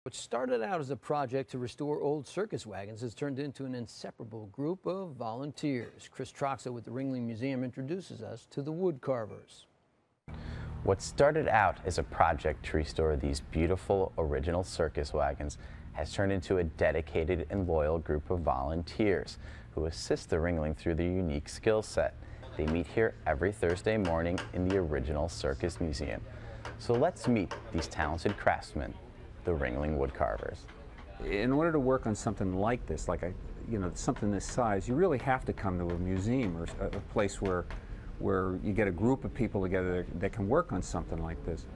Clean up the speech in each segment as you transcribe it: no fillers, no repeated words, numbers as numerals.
What started out as a project to restore old circus wagons has turned into an inseparable group of volunteers. Chris Troxa with the Ringling Museum introduces us to the Woodcarvers. What started out as a project to restore these beautiful original circus wagons has turned into a dedicated and loyal group of volunteers who assist the Ringling through their unique skill set. They meet here every Thursday morning in the original Circus Museum. So let's meet these talented craftsmen, the Ringling Woodcarvers. In order to work on something like this, something this size, you really have to come to a museum or a place where you get a group of people together that can work on something like this.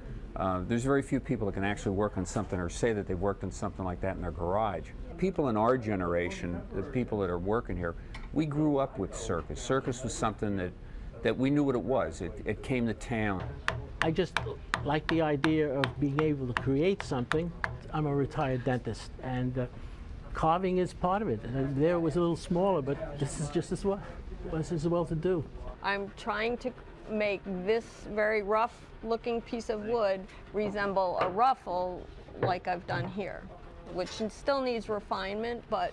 There's very few people that can actually work on something or say that they've worked on something like that in their garage. People in our generation, the people that are working here, we grew up with circus. Circus was something that we knew what it was. It came to town. I just like the idea of being able to create something. I'm a retired dentist, and carving is part of it. And there it was a little smaller, but this is just as well to do. I'm trying to make this very rough looking piece of wood resemble a ruffle like I've done here, which still needs refinement, but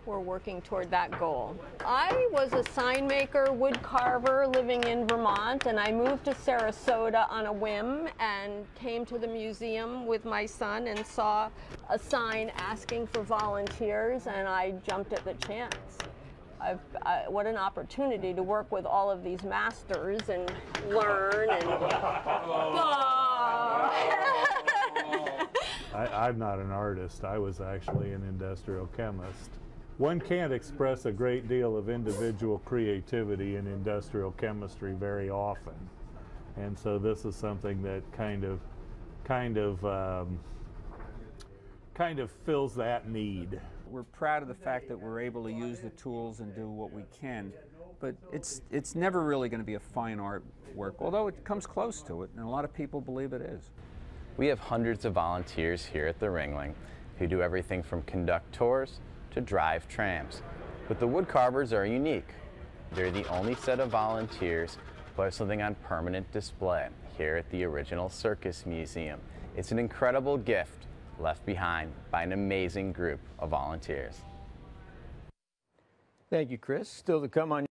we're working toward that goal. I was a sign maker, wood carver living in Vermont, and I moved to Sarasota on a whim and came to the museum with my son and saw a sign asking for volunteers, and I jumped at the chance. What an opportunity to work with all of these masters and learn and I'm not an artist. I was actually an industrial chemist. One can't express a great deal of individual creativity in industrial chemistry very often. And so this is something that kind of fills that need. We're proud of the fact that we're able to use the tools and do what we can, but it's never really going to be a fine art work, although it comes close to it, and a lot of people believe it is. We have hundreds of volunteers here at the Ringling who do everything from conduct tours to drive trams. But the Woodcarvers are unique. They're the only set of volunteers who have something on permanent display here at the original Circus Museum. It's an incredible gift left behind by an amazing group of volunteers. Thank you, Chris. Still to come on